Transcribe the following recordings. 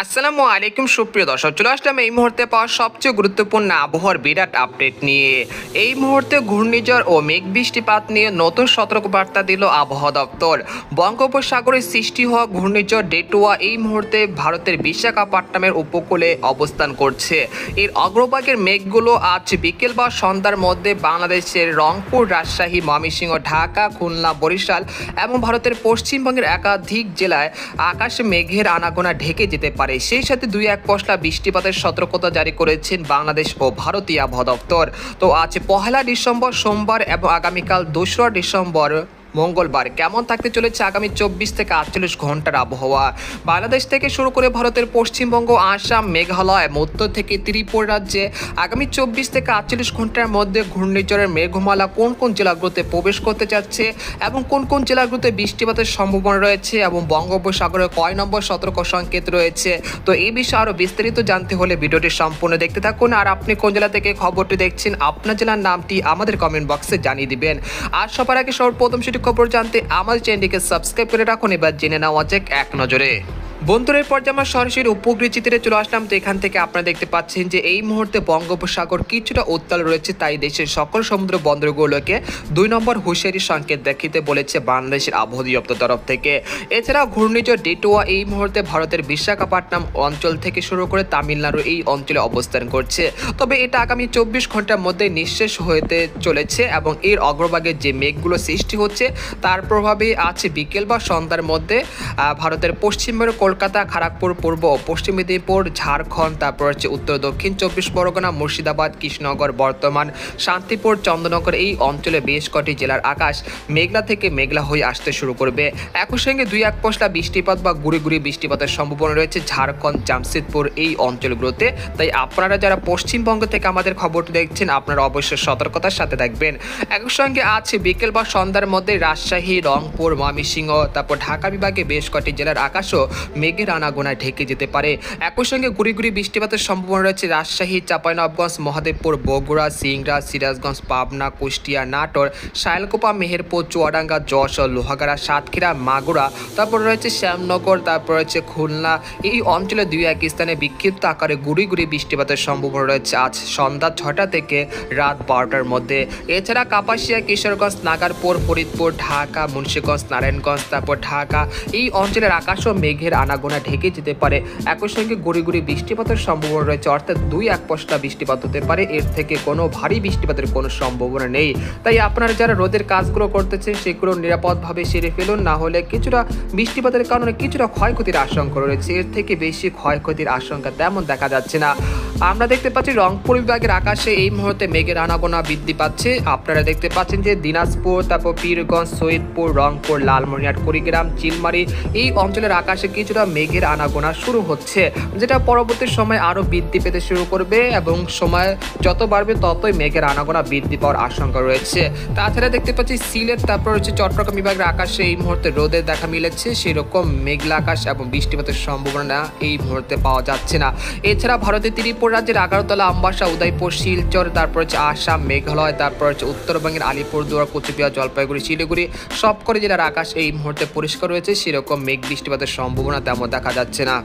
আসসালামু আলাইকুম সুপ্রিয় দর্শক, চলে আসলাম এই মুহূর্তে পাওয়া সবচেয়ে গুরুত্বপূর্ণ আবহাওয়ার বিরাট আপডেট নিয়ে। এই মুহূর্তে ঘূর্ণিঝড় ও মেঘ বৃষ্টিপাত নিয়ে নতুন সতর্কবার্তা দিল আবহাওয়া দপ্তর। বঙ্গোপসাগরে সৃষ্টি হওয়া ঘূর্ণিঝড় ডেটুয়া এই মুহূর্তে ভারতের বিশাখাপট্টনমের উপকূলে অবস্থান করছে। এর অগ্রভাগের মেঘগুলো আজ বিকেল বা সন্ধ্যার মধ্যে বাংলাদেশের রংপুর, রাজশাহী, ময়মনসিংহ, ঢাকা, খুলনা, বরিশাল এবং ভারতের পশ্চিমবঙ্গের একাধিক জেলায় আকাশে মেঘের আনাগোনা ঢেকে যেতে পারে। সেই সাথে 2-1 পশলা বৃষ্টিপাতের সতর্কতা জারি করেছেন বাংলাদেশ ও ভারতীয় আবহাওয়া দপ্তর। তো আজ 1 ডিসেম্বর সোমবার এবং আগামীকাল 2 ডিসেম্বর মঙ্গলবার কেমন থাকতে চলেছে আগামী 24 থেকে 48 ঘন্টার আবহাওয়া। বাংলাদেশ থেকে শুরু করে ভারতের পশ্চিমবঙ্গ, আসাম, মেঘালয়, মধ্য থেকে ত্রিপুরা রাজ্যে আগামী 24 থেকে 48 ঘন্টার মধ্যে ঘূর্ণিঝড়ের মেঘমালা কোন কোন জেলাগুলোতে প্রবেশ করতে যাচ্ছে এবং কোন কোন জেলাগুলোতে বৃষ্টিপাতের সম্ভাবনা রয়েছে এবং বঙ্গোপসাগরে কয় নম্বর সতর্ক সংকেত রয়েছে। তো এই বিষয়ে আরও বিস্তারিত জানতে হলে ভিডিওটি সম্পূর্ণ দেখতে থাকুন। আর আপনি কোন জেলা থেকে খবরটি দেখছেন, আপনার জেলার নামটি আমাদের কমেন্ট বক্সে জানিয়ে দিবেন। আর সবার আগে সর্বপ্রথম সেটি খবর জানতে আমাদের চ্যানেলটিকে সাবস্ক্রাইব করে রাখুন। এবার জেনে নেওয়া যাক এক নজরে। বন্ধুরা, এরপর যে আমরা সরাসরি উপগ্রহ চিত্রে চলে আসলাম। তো এখান থেকে আপনারা দেখতে পাচ্ছেন যে এই মুহূর্তে বঙ্গোপসাগর কিছুটা উত্তাল রয়েছে, তাই দেশের সকল সমুদ্র বন্দরগুলোকে 2 নম্বর হুঁশিয়ারি সংকেত দেখিতে বলেছে বাংলাদেশের আবহাওয়া দপ্তর তরফ থেকে। এছাড়াও ঘূর্ণিঝড় ডেটুয়া এই মুহূর্তে ভারতের বিশাখাপট্টনম অঞ্চল থেকে শুরু করে তামিলনাড়ু এই অঞ্চলে অবস্থান করছে। তবে এটা আগামী 24 ঘন্টার মধ্যে নিঃশেষ হতে চলেছে এবং এর অগ্রভাগে যে মেঘগুলো সৃষ্টি হচ্ছে তার প্রভাবে আজ বিকেল বা সন্ধ্যার মধ্যে ভারতের পশ্চিমবঙ্গের কলকাতা, খড়গপুর, পূর্ব ও পশ্চিম মেদিনীপুর, ঝাড়খণ্ড, তারপর হচ্ছে উত্তর দক্ষিণ 24 পরগনা, মুর্শিদাবাদ, কৃষ্ণনগর, বর্ধমান, শান্তিপুর, চন্দ্রনগর এই অঞ্চলে বেশ কটি জেলার আকাশ মেঘলা থেকে মেঘলা হয়ে আসতে শুরু করবে। একই সঙ্গে 2-1 পশলা বৃষ্টিপাত বা গুড়ি গুড়ি বৃষ্টিপাতের সম্ভাবনা রয়েছে ঝাড়খণ্ড, জামশেদপুর এই অঞ্চলগুলোতে। তাই আপনারা যারা পশ্চিমবঙ্গ থেকে আমাদের খবরটি দেখছেন, আপনারা অবশ্যই সতর্কতার সাথে দেখবেন। একই সঙ্গে আজ বিকেল বা সন্ধ্যার মধ্যে রাজশাহী, রংপুর, ময়মনসিংহ, তারপর ঢাকা বিভাগে বেশ কটি জেলার আকাশও মেঘের আনাগোনায় ঢেকে যেতে পারে। একই সঙ্গে গুড়ি গুড়ি বৃষ্টিপাতের সম্ভাবনা রয়েছে রাজশাহী, চাঁপাইনবাবগঞ্জ, মহাদেবপুর, বগুড়া, সিংড়া, সিরাজগঞ্জ, পাবনা, কুষ্টিয়া, নাটোর, শায়লকুপা, মেহেরপুর, চুয়াডাঙ্গা, যশোর, লোহাগাড়া, সাতক্ষীরা, মাগুরা, তারপর রয়েছে শ্যামনগর, তারপর রয়েছে খুলনা এই অঞ্চলে 2-1 স্থানে বিক্ষিপ্ত আকারে গুড়ি গুড়ি বৃষ্টিপাতের সম্ভাবনা রয়েছে আজ সন্ধ্যা 6টা থেকে রাত 12টার মধ্যে। এছাড়া কাপাসিয়া, কিশোরগঞ্জ, নাগারপুর, ফরিদপুর, ঢাকা, মুন্সিগঞ্জ, নারায়ণগঞ্জ, তারপর ঢাকা এই অঞ্চলের আকাশও মেঘের আনাগোনা ঢেকে যেতে পারে। একই সঙ্গে গুড়ি গুড়ি বৃষ্টিপাতের সম্ভাবনা রয়েছে, অর্থাৎ 2-1 পশলা বৃষ্টিপাত হতে পারে, এর থেকে কোনো ভারী বৃষ্টিপাতের কোনো সম্ভাবনা নেই। তাই আপনারা যারা রোদের কাজগুলো করতেছেন সেগুলো নিরাপদভাবে সেরে ফেলুন, না হলে কিছুটা বৃষ্টিপাতের কারণে কিছুটা ক্ষয়ক্ষতির আশঙ্কা রয়েছে, এর থেকে বেশি ক্ষয়ক্ষতির আশঙ্কা তেমন দেখা যাচ্ছে না। আমরা দেখতে পাচ্ছি রংপুর বিভাগের আকাশে এই মুহূর্তে মেঘের আনাগোনা বৃদ্ধি পাচ্ছে। আপনারা দেখতে পাচ্ছেন যে দিনাজপুর, তারপর পীরগঞ্জ, সৈয়দপুর, রংপুর, লালমনিরহাট, কুড়িগ্রাম, চিলমারি এই অঞ্চলের আকাশে কিছুটা মেঘের আনাগোনা শুরু হচ্ছে, যেটা পরবর্তী সময় আরও বৃদ্ধি পেতে শুরু করবে এবং সময় যত বাড়বে ততই মেঘের আনাগোনা বৃদ্ধি পাওয়ার আশঙ্কা রয়েছে। তাছাড়া দেখতে পাচ্ছি সিলেট, তারপর হচ্ছে চট্টগ্রাম বিভাগের আকাশে এই মুহূর্তে রোদের দেখা মিলেছে, সেরকম মেঘলা আকাশ এবং বৃষ্টিপাতের সম্ভাবনা এই মুহূর্তে পাওয়া যাচ্ছে না। এছাড়া ভারতের ত্রিপুরা রাজ্যের আগরতলা, আমবাসা, উদয়পুর, শিলচর, তারপর হচ্ছে আসাম, মেঘালয়, তারপর হচ্ছে উত্তরবঙ্গের আলিপুরদুয়ার, কোচবিহার, জলপাইগুড়ি, শিলিগুড়ি সবকটি জেলার আকাশ এই মুহূর্তে পরিষ্কার রয়েছে, সেরকম মেঘ বৃষ্টিপাতের সম্ভাবনা তেমন দেখা যাচ্ছে না।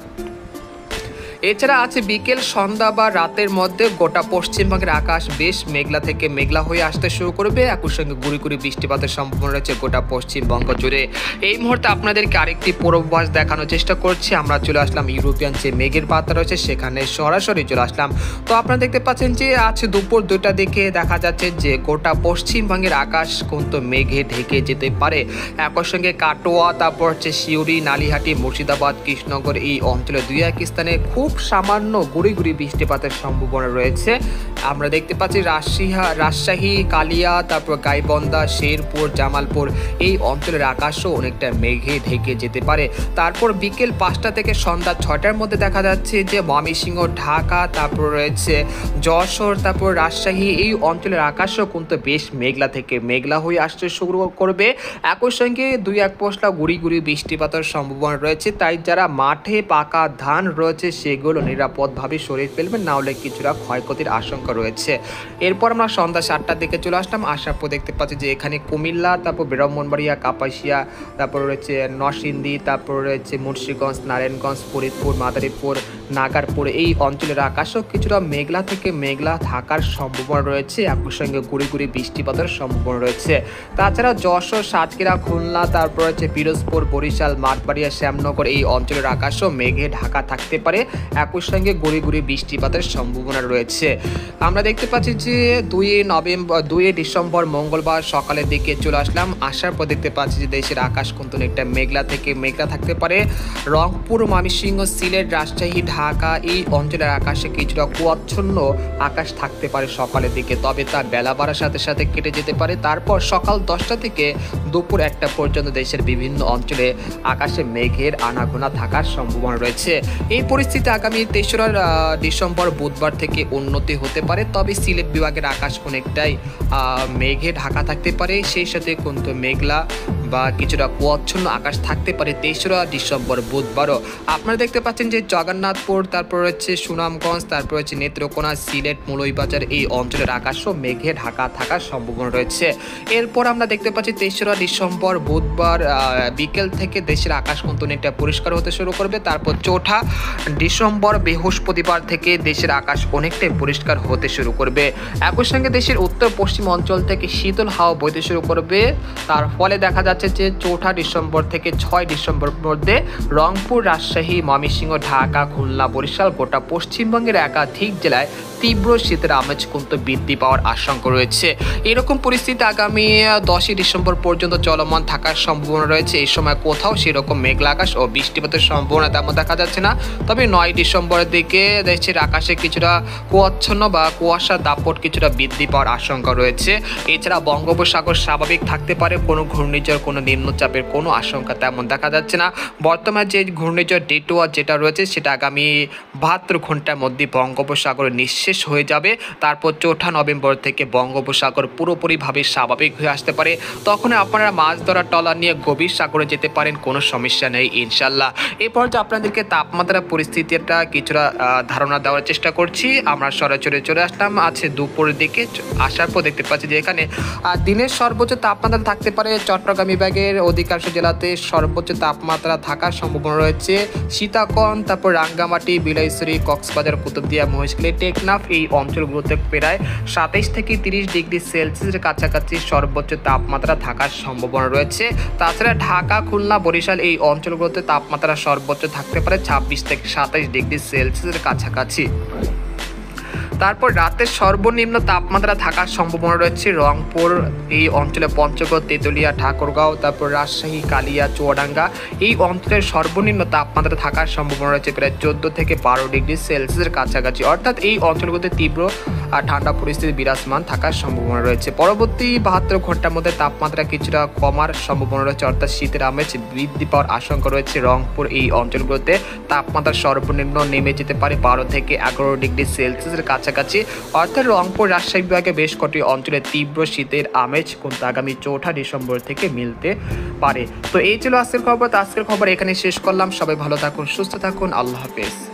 এছাড়া আছে বিকেল, সন্ধ্যা বা রাতের মধ্যে গোটা পশ্চিমবঙ্গের আকাশ বেশ মেঘলা থেকে মেঘলা হয়ে আসতে শুরু করবে। একই সঙ্গে গুড়ি গুড়ি বৃষ্টিপাতের সম্ভাবনা রয়েছে গোটা পশ্চিমবঙ্গ জুড়ে। এই মুহূর্তে আপনাদেরকে আরেকটি পূর্বাভাস দেখানোর চেষ্টা করছি। আমরা চলে আসলাম ইউরোপিয়ান যে মেঘের পাতা রয়েছে সেখানে সরাসরি চলে আসলাম। তো আপনারা দেখতে পাচ্ছেন যে আজ দুপুর 2টার দিকে দেখা যাচ্ছে যে গোটা পশ্চিমবঙ্গের আকাশ কিন্তু মেঘে ঢেকে যেতে পারে। একই সঙ্গে কাটোয়া, তারপর হচ্ছে সিউড়ি, নালিহাটি, মুর্শিদাবাদ, কৃষ্ণনগর এই অঞ্চলে 2-1 স্থানে খুব সামান্য গুড়ি গুড়ি বৃষ্টিপাতের সম্ভাবনা রয়েছে। আমরা দেখতে পাচ্ছি রাজশাহী, কালিয়া, তারপর গাইবান্ধা, শেরপুর, জামালপুর এই অঞ্চলের আকাশও অনেকটা মেঘে ঢেকে যেতে পারে। তারপর বিকেল 5টা থেকে সন্ধ্যা 6টার মধ্যে দেখা যাচ্ছে যে ময়মনসিংহ, ঢাকা, তারপর রয়েছে যশোর, তারপর রাজশাহী এই অঞ্চলের আকাশও কিন্তু বেশ মেঘলা থেকে মেঘলা হয়ে আসতে শুরু করবে। একই সঙ্গে 2-1 পশলা গুড়ি গুড়ি বৃষ্টিপাতের সম্ভাবনা রয়েছে। তাই যারা মাঠে পাকা ধান রয়েছে সেগুলো এগুলো নিরাপদভাবে সরিয়ে ফেলবেন, না হলে কিছুটা ক্ষয়ক্ষতির আশঙ্কা রয়েছে। এরপর আমরা সন্ধ্যা 7টার দিকে চলে আসলাম, আসার পর দেখতে পাচ্ছি যে এখানে কুমিল্লা, তারপর ব্রাহ্মণবাড়িয়া, কাপাসিয়া, তারপর রয়েছে নরসিংদী, তারপর রয়েছে মুন্সিগঞ্জ, নারায়ণগঞ্জ, ফরিদপুর, মাদারীপুর, নাগারপুর এই অঞ্চলের আকাশও কিছুটা মেঘলা থেকে মেঘলা থাকার সম্ভাবনা রয়েছে, একই সঙ্গে গুড়ি গুড়ি বৃষ্টিপাতের সম্ভাবনা রয়েছে। তাছাড়া যশোর, সাতক্ষীরা, খুলনা, তারপর রয়েছে পিরোজপুর, বরিশাল, মাঠবাড়িয়া, শ্যামনগর এই অঞ্চলের আকাশও মেঘে ঢাকা থাকতে পারে, একই সঙ্গে গুড়ি গুড়ি বৃষ্টিপাতের সম্ভাবনা রয়েছে। আমরা দেখতে পাচ্ছি যে 2 ডিসেম্বর মঙ্গলবার সকালের দিকে চলে আসলাম, আসার পর দেখতে পাচ্ছি যে দেশের আকাশ কিন্তু একটা মেঘলা থেকে মেঘলা থাকতে পারে। রংপুর, ময়মনসিংহ, সিলেট, রাজশাহী, ঢাকা এই অঞ্চলের আকাশে কিছুটা কুয়াচ্ছন্ন আকাশ থাকতে পারে সকালের দিকে, তবে তা বেলা বাড়ার সাথে সাথে কেটে যেতে পারে। তারপর সকাল 10টা থেকে দুপুর 1টা পর্যন্ত দেশের বিভিন্ন অঞ্চলে আকাশে মেঘের আনাগোনা থাকার সম্ভাবনা রয়েছে। এই পরিস্থিতি আগামী 3রা ডিসেম্বর বুধবার থেকে উন্নতি হতে পারে, তবে সিলেট বিভাগের আকাশ অনেকটাই মেঘে ঢাকা থাকতে পারে, সেই সাথে কিন্তু মেঘলা বা কিছুটা কুয়াচ্ছন্ন আকাশ থাকতে পারে 23রা ডিসেম্বর বুধবারও। আপনারা দেখতে পাচ্ছেন যে জগন্নাথপুর, তারপর হচ্ছে সুনামগঞ্জ, তারপর হচ্ছে নেত্রকোনা, সিলেট, মৌলভীবাজার এই অঞ্চলের আকাশও মেঘে ঢাকা থাকার সম্ভাবনা রয়েছে। এরপর আমরা দেখতে পাচ্ছি 23রা ডিসেম্বর বুধবার বিকেল থেকে দেশের আকাশ কিন্তু অনেকটা পরিষ্কার হতে শুরু করবে। তারপর 4ঠা ডিসেম্বর বৃহস্পতিবার থেকে দেশের আকাশ অনেকটাই পরিষ্কার হতে শুরু করবে, একই সঙ্গে দেশের উত্তর পশ্চিম অঞ্চল থেকে শীতল হাওয়া বইতে শুরু করবে। তার ফলে দেখা যাচ্ছে যে 4ঠা ডিসেম্বর থেকে 6 ডিসেম্বরের মধ্যে রংপুর, রাজশাহী, ময়মনসিংহ, ঢাকা, খুলনা, বরিশাল গোটা পশ্চিমবঙ্গের একাধিক জেলায় তীব্র শীতের আমেজ কিন্তু বৃদ্ধি পাওয়ার আশঙ্কা রয়েছে। এরকম পরিস্থিতি আগামী 10ই ডিসেম্বর পর্যন্ত চলমান থাকার সম্ভাবনা রয়েছে। এই সময় কোথাও সেরকম মেঘলা আকাশ ও বৃষ্টিপাতের সম্ভাবনা তেমন দেখা যাচ্ছে না, তবে 9 ডিসেম্বরের দিকে দেশের আকাশে কিছুটা কুয়াচ্ছন্ন বা কুয়াশার দাপট কিছুটা বৃদ্ধি পাওয়ার আশঙ্কা রয়েছে। এছাড়া বঙ্গোপসাগর স্বাভাবিক থাকতে পারে, কোনো ঘূর্ণিঝড়, কোনো নিম্নচাপের কোনো আশঙ্কা তেমন দেখা যাচ্ছে না। বর্তমানে যে ঘূর্ণিঝড় ডেটুয়া যেটা রয়েছে সেটা আগামী 72 ঘন্টার মধ্যে বঙ্গোপসাগরে নিঃশেষ হয়ে যাবে। তারপর 4ঠা নভেম্বর থেকে বঙ্গোপসাগর পুরোপুরিভাবে স্বাভাবিক হয়ে আসতে পারে, তখন আপনারা মাছ ধরার ট্রলার নিয়ে গভীর সাগরে যেতে পারেন, কোনো সমস্যা নেই ইনশাল্লাহ। এই পর্যায়ে আপনাদেরকে তাপমাত্রা পরিস্থিতিটা কিছুটা ধারণা দেওয়ার চেষ্টা করছি। আমরা সরাসরি চলে আসলাম আছে দুপুরের দিকে, আসার পর দেখতে পাচ্ছি যে এখানে দিনের সর্বোচ্চ তাপমাত্রা থাকতে পারে চট্টগ্রাম বিভাগের অধিকাংশ জেলাতে সর্বোচ্চ তাপমাত্রা থাকার সম্ভাবনা রয়েছে। সীতাকোণ, তারপর রাঙ্গামাটি, বিলাইছড়ি, কক্সবাজার, কুতুবদিয়া, মহেশখালী, টেকনাফ এই অঞ্চলগুলোতে প্রায় 27 থেকে 30 ডিগ্রি সেলসিয়াসের কাছাকাছি সর্বোচ্চ তাপমাত্রা থাকার সম্ভাবনা রয়েছে। তাছাড়া ঢাকা, খুলনা, বরিশাল এই অঞ্চলগুলোতে তাপমাত্রা সর্বোচ্চ থাকতে পারে 26 থেকে 27 ডিগ্রি সেলসিয়াসের কাছাকাছি। তারপর রাতের সর্বনিম্ন তাপমাত্রা থাকার সম্ভাবনা রয়েছে রংপুর এই অঞ্চলে, পঞ্চগড়, তেতুলিয়া, ঠাকুরগাঁও, তারপর রাজশাহী, কালিয়া, চুয়াডাঙ্গা এই অঞ্চলের সর্বনিম্ন তাপমাত্রা থাকার সম্ভাবনা রয়েছে প্রায় 14 থেকে 12 ডিগ্রি সেলসিয়াসের কাছাকাছি, অর্থাৎ এই অঞ্চলগুলোতে তীব্র ঠান্ডা পরিস্থিতি বিরাজমান থাকার সম্ভাবনা রয়েছে। পরবর্তী 72 ঘন্টার মধ্যে তাপমাত্রা কিছুটা কমার সম্ভাবনা রয়েছে, অর্থাৎ শীতের আমেজ বৃদ্ধি পাওয়ার আশঙ্কা রয়েছে। রংপুর এই অঞ্চলগুলোতে তাপমাত্রা সর্বনিম্ন নেমে যেতে পারে 12 থেকে 11 ডিগ্রি সেলসিয়াসের কাছাকাছি, অর্থাৎ রংপুর, রাজশাহী বিভাগে বেশ কটি অঞ্চলে তীব্র শীতের আমেজ কিন্তু আগামী 4ঠা ডিসেম্বর থেকে মিলতে পারে। তো এই ছিল আজকের খবর। আজকের খবর এখানে শেষ করলাম। সবাই ভালো থাকুন, সুস্থ থাকুন, আল্লাহ হাফেজ।